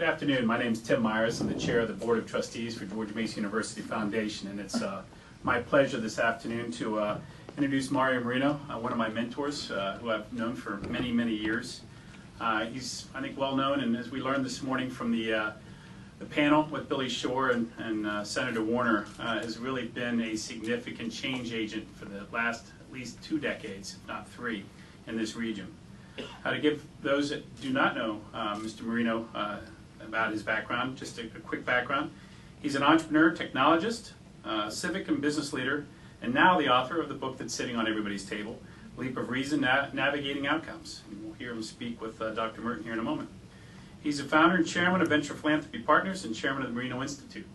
Good afternoon. My name is Tim Myers. I'm the chair of the Board of Trustees for George Mason University Foundation, and it's my pleasure this afternoon to introduce Mario Morino, one of my mentors, who I've known for many, many years. He's, I think, well known, and as we learned this morning from the panel with Billy Shore and Senator Warner, has really been a significant change agent for the last at least 2 decades, if not 3, in this region. To give those that do not know Mr. Morino about his background, just a quick background. He's an entrepreneur, technologist, civic and business leader, and now the author of the book that's sitting on everybody's table, Leap of Reason, Navigating Outcomes. And we'll hear him speak with Dr. Merton here in a moment. He's the founder and chairman of Venture Philanthropy Partners and chairman of the Morino Institute.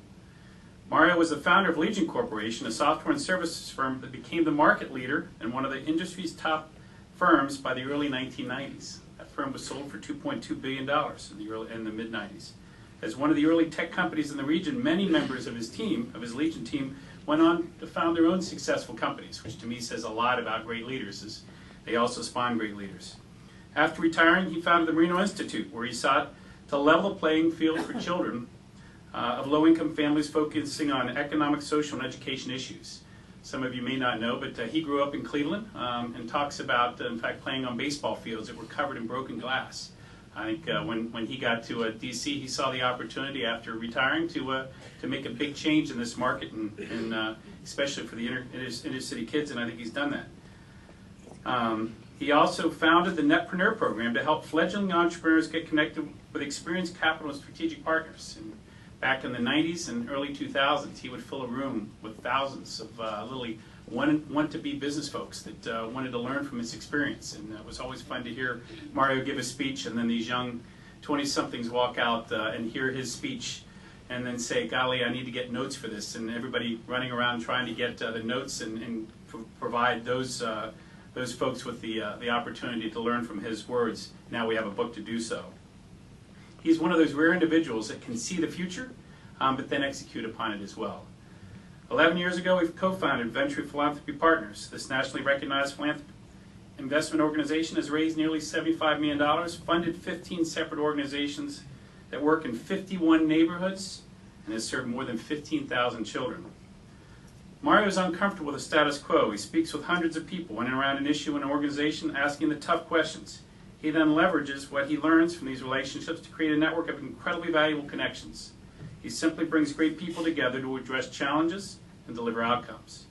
Mario was the founder of Legion Corporation, a software and services firm that became the market leader and one of the industry's top firms by the early 1990s. That firm was sold for $2.2 billion in the mid-90s. As one of the early tech companies in the region, many members of his team, of his Legion team, went on to found their own successful companies, which to me says a lot about great leaders, as they also spawn great leaders. After retiring, he founded the Morino Institute, where he sought to level the playing field for children of low-income families, focusing on economic, social, and education issues. Some of you may not know, but he grew up in Cleveland and talks about, in fact, playing on baseball fields that were covered in broken glass. I think when he got to D.C., he saw the opportunity after retiring to make a big change in this market, and especially for the inner city kids, and I think he's done that. He also founded the Netpreneur program to help fledgling entrepreneurs get connected with experienced capital and strategic partners. And back in the 90s and early 2000s, he would fill a room with thousands of literally want-to-be business folks that wanted to learn from his experience. And it was always fun to hear Mario give a speech, and then these young 20-somethings walk out and hear his speech and then say, golly, I need to get notes for this. And everybody running around trying to get the notes and provide those folks with the opportunity to learn from his words. Now we have a book to do so. He's one of those rare individuals that can see the future, but then execute upon it as well. 11 years ago, we've co-founded Venture Philanthropy Partners. This nationally recognized philanthropy investment organization has raised nearly $75 million, funded 15 separate organizations that work in 51 neighborhoods, and has served more than 15,000 children. Mario is uncomfortable with the status quo. He speaks with hundreds of people in and around an issue in an organization, asking the tough questions. He then leverages what he learns from these relationships to create a network of incredibly valuable connections. He simply brings great people together to address challenges and deliver outcomes.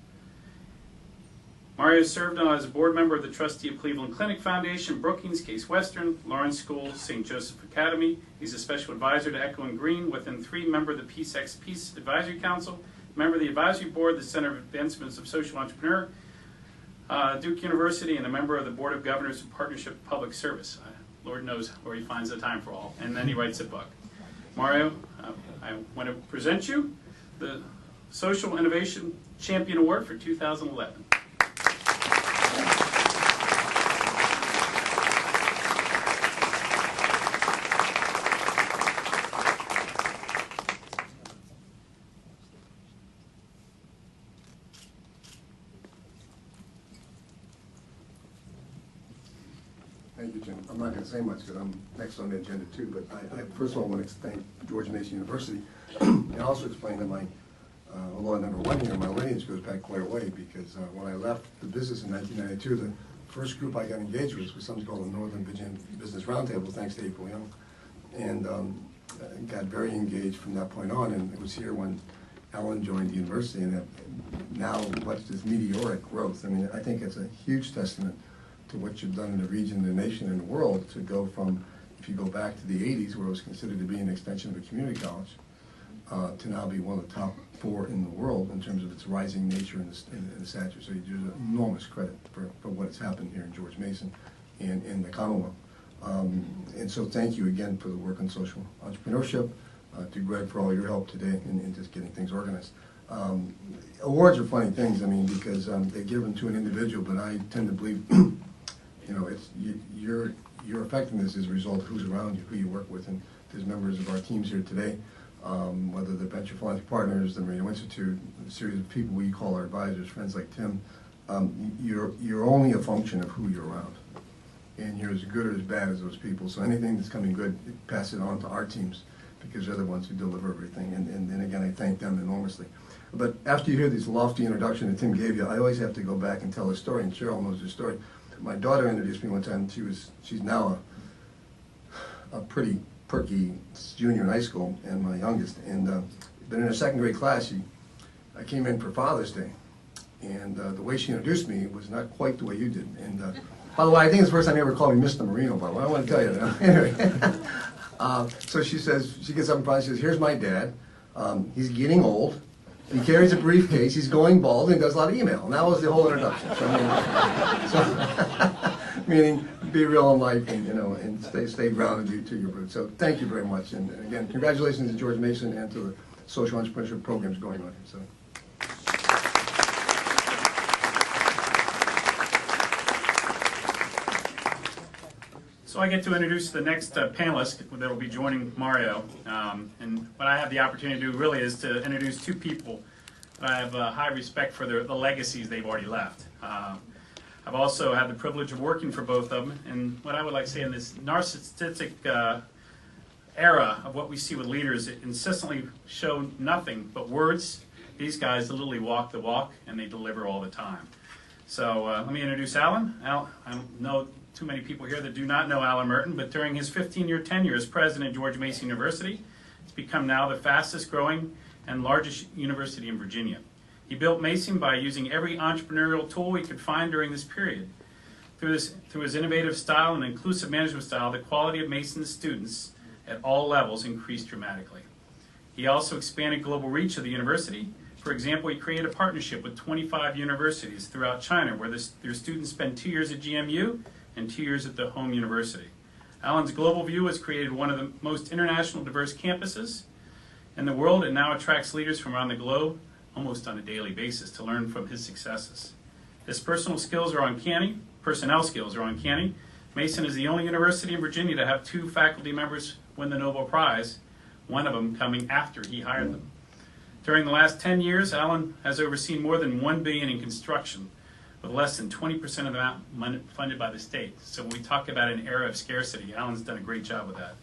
Mario served as a board member of the trustee of Cleveland Clinic Foundation, Brookings, Case Western, Lawrence School, St. Joseph Academy. He's a special advisor to Echo and Green, within 3, member of the Peace Advisory Council, member of the advisory board, the Center of Advancements of Social Entrepreneur, Duke University, and a member of the Board of Governors of Partnership of Public Service. Lord knows where he finds the time for all. And then he writes a book. Mario, I want to present you the Social Innovation Champion Award for 2011. Thank you, Jim. I'm not going to say much because I'm next on the agenda too, but I first of all want to thank George Mason University and also explain that although I never went here, my lineage goes back quite a way, because when I left the business in 1992, the first group I got engaged with was something called the Northern Virginia Business Roundtable, thanks to April Young, and got very engaged from that point on, and it was here when Ellen joined the university, and now watched this meteoric growth. I mean, I think it's a huge testament to what you've done in the region, the nation, and the world, to go from, if you go back to the 80s, where it was considered to be an extension of a community college, to now be one of the top 4 in the world in terms of its rising nature and the stature. So you deserve enormous credit for what has happened here in George Mason and in the Commonwealth. And so thank you again for the work on social entrepreneurship, to Greg for all your help today in just getting things organized. Awards are funny things, I mean, because they're given to an individual, but I tend to believe you know, your effectiveness is a result of who's around you, who you work with, and there's members of our teams here today, whether they're Venture Philanthropy Partners, the Morino Institute, a series of people we call our advisors, friends like Tim. You're only a function of who you're around, and you're as good or as bad as those people. So anything that's coming good, pass it on to our teams, because they're the ones who deliver everything. And again, I thank them enormously. But after you hear this lofty introduction that Tim gave you, I always have to go back and tell a story, and Cheryl knows the story. My daughter introduced me one time. She's now a pretty perky junior in high school, and my youngest. And but in her second grade class, I came in for Father's Day, and the way she introduced me was not quite the way you did. And by the way, I think it's the first time you ever called me Mr. Morino, by the way. I want to tell you that. Anyway, so she says, she gets up and probably says, "Here's my dad. He's getting old. He carries a briefcase. He's going bald and does a lot of email." And that was the whole introduction. Meaning, be real in life, and and stay grounded to your roots. So thank you very much, and again, congratulations to George Mason and to the social entrepreneurship programs going on here. So I get to introduce the next panelist that will be joining Mario. And what I have the opportunity to do really is to introduce two people that I have high respect for the legacies they've already left. I've also had the privilege of working for both of them. And what I would like to say in this narcissistic era of what we see with leaders, it consistently show nothing but words. These guys literally walk the walk, and they deliver all the time. So let me introduce Alan. I don't know too many people here that do not know Alan Merton, but during his 15-year tenure as president of George Mason University, it's become now the fastest growing and largest university in Virginia. He built Mason by using every entrepreneurial tool he could find during this period. Through his innovative style and inclusive management style, the quality of Mason's students at all levels increased dramatically. He also expanded global reach of the university. For example, he created a partnership with 25 universities throughout China where their students spend 2 years at GMU and 2 years at the home university. Alan's global view has created one of the most international diverse campuses in the world and now attracts leaders from around the globe almost on a daily basis to learn from his successes. His personnel skills are uncanny. Mason is the only university in Virginia to have 2 faculty members win the Nobel Prize, one of them coming after he hired them. During the last 10 years, Alan has overseen more than $1 billion in construction, with less than 20% of the amount funded by the state. So when we talk about an era of scarcity, Alan's done a great job with that.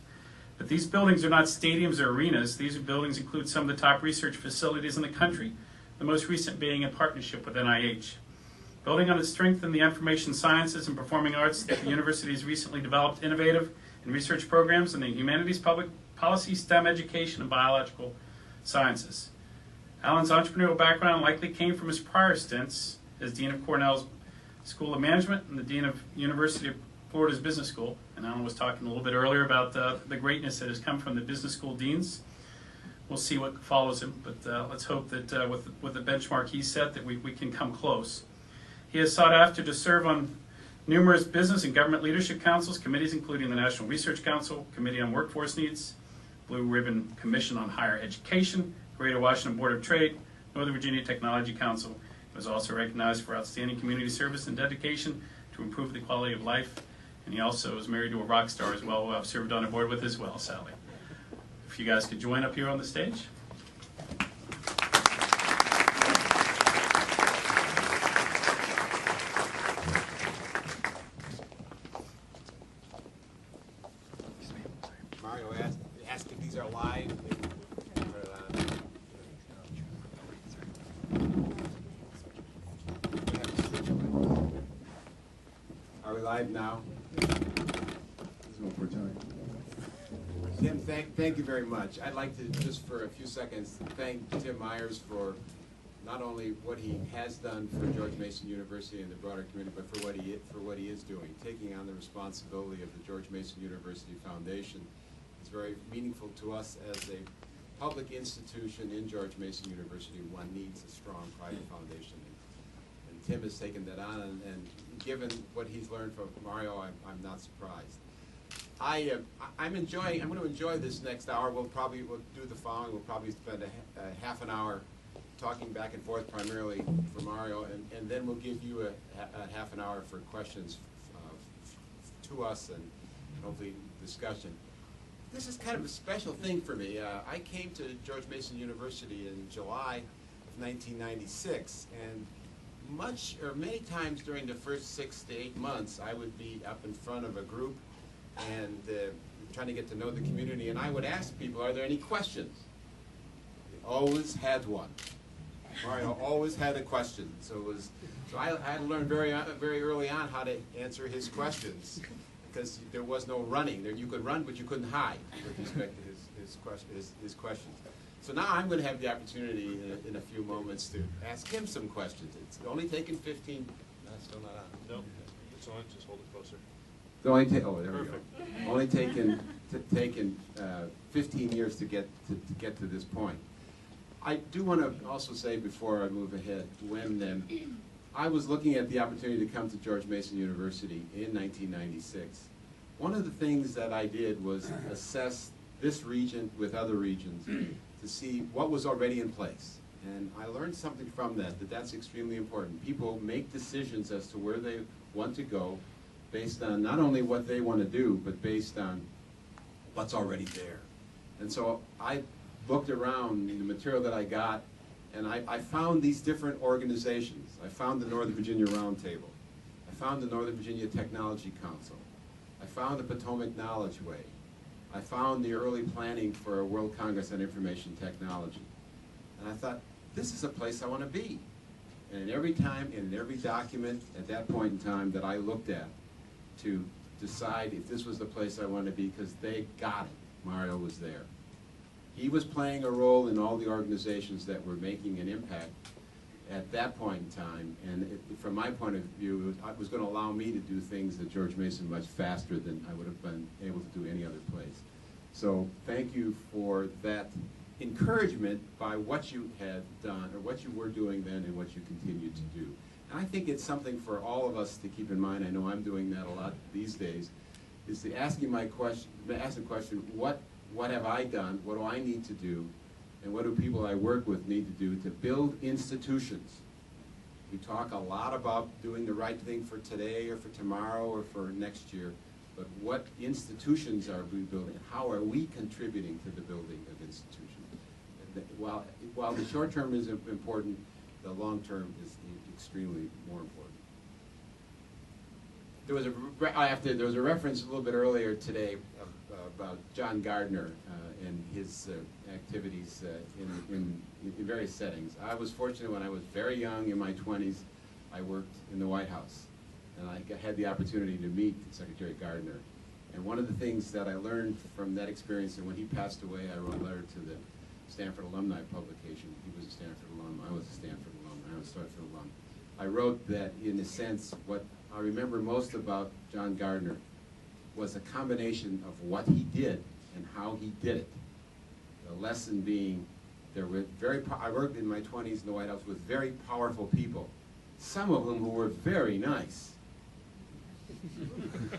But these buildings are not stadiums or arenas. These buildings include some of the top research facilities in the country, the most recent being in partnership with NIH. Building on its strength in the information sciences and performing arts, the university has recently developed innovative and research programs in the humanities, public policy, STEM education, and biological sciences. Alan's entrepreneurial background likely came from his prior stints as Dean of Cornell's School of Management and the Dean of University of Florida's Business School. And Alan was talking a little bit earlier about the greatness that has come from the business school deans. We'll see what follows him, but let's hope that with the benchmark he set that we can come close. He has sought after to serve on numerous business and government leadership councils, committees including the National Research Council, Committee on Workforce Needs, Blue Ribbon Commission on Higher Education, Greater Washington Board of Trade, Northern Virginia Technology Council. He was also recognized for outstanding community service and dedication to improve the quality of life. And he also is married to a rock star as well, who I've served on a board with as well, Sally. If you guys could join up here on the stage. Mario asked if these are live. Are we live now? Tim, thank you very much. I'd like to just for a few seconds thank Tim Myers for not only what he has done for George Mason University and the broader community, but for what he is doing, taking on the responsibility of the George Mason University Foundation. It's very meaningful to us as a public institution in George Mason University. One needs a strong private foundation, and Tim has taken that on. And given what he's learned from Mario, I'm not surprised. I'm going to enjoy this next hour. We'll do the following. We'll probably spend a half an hour talking back and forth primarily for Mario, and then we'll give you a half an hour for questions to us and hopefully discussion. This is kind of a special thing for me. I came to George Mason University in July of 1996, and many times during the first 6 to 8 months, I would be up in front of a group and trying to get to know the community, and I would ask people, are there any questions? They always had one. Mario always had a question, so I had to learn very early on how to answer his questions, because there was no running. You could run, but you couldn't hide with respect to his questions. So now I'm going to have the opportunity in a few moments to ask him some questions. It's only taken 15. No, it's still not on. No, it's on. Just hold it closer. It's only oh, there Perfect. we go. Only taken 15 years to get to this point. I do want to also say before I move ahead, when I was looking at the opportunity to come to George Mason University in 1996, one of the things that I did was assess this region with other regions to see what was already in place. And I learned something from that that's extremely important. People make decisions as to where they want to go based on not only what they want to do, but based on what's already there. And so I looked around the material that I got, and I found these different organizations. I found the Northern Virginia Roundtable. I found the Northern Virginia Technology Council. I found the Potomac Knowledge Way. I found the early planning for a World Congress on Information Technology. And I thought, this is a place I want to be. And every time, in every document at that point in time that I looked at to decide if this was the place I wanted to be, because they got it, Mario was there. He was playing a role in all the organizations that were making an impact at that point in time, and from my point of view, it was going to allow me to do things at George Mason much faster than I would have been able to do any other place. So thank you for that encouragement by what you had done, or what you were doing then and what you continue to do. And I think it's something for all of us to keep in mind. I know I'm doing that a lot these days, is to ask the question, what have I done, what do I need to do, and what do people I work with need to do to build institutions? We talk a lot about doing the right thing for today or for tomorrow or for next year, but what institutions are we building? How are we contributing to the building of institutions? And while the short term is important, the long term is extremely more important. There was a reference a little bit earlier today about John Gardner and his activities in various settings. I was fortunate when I was very young, in my 20s, I worked in the White House. And I had the opportunity to meet Secretary Gardner. And one of the things that I learned from that experience, and when he passed away, I wrote a letter to the Stanford Alumni publication. He was a Stanford alum, I was a Stanford alum, I was a Stanford alum. I wrote that, in a sense, what I remember most about John Gardner was a combination of what he did and how he did it. The lesson being, I worked in my 20s in the White House with very powerful people, some of whom who were very nice. And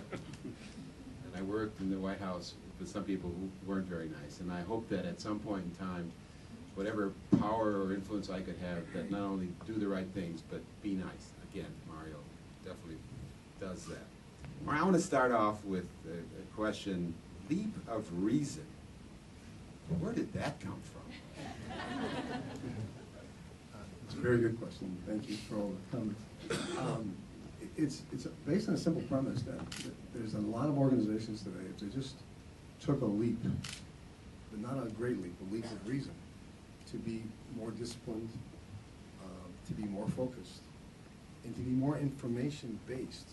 I worked in the White House with some people who weren't very nice. And I hope that at some point in time, whatever power or influence I could have, that not only do the right things, but be nice. Again, Mario definitely does that. Mario, I want to start off with a question, leap of reason. Where did that come from? It's a very good question. Thank you for all the comments. It's based on a simple premise that there's a lot of organizations today, if they just took a leap, but not a great leap, a leap of reason, to be more disciplined, to be more focused, and to be more information-based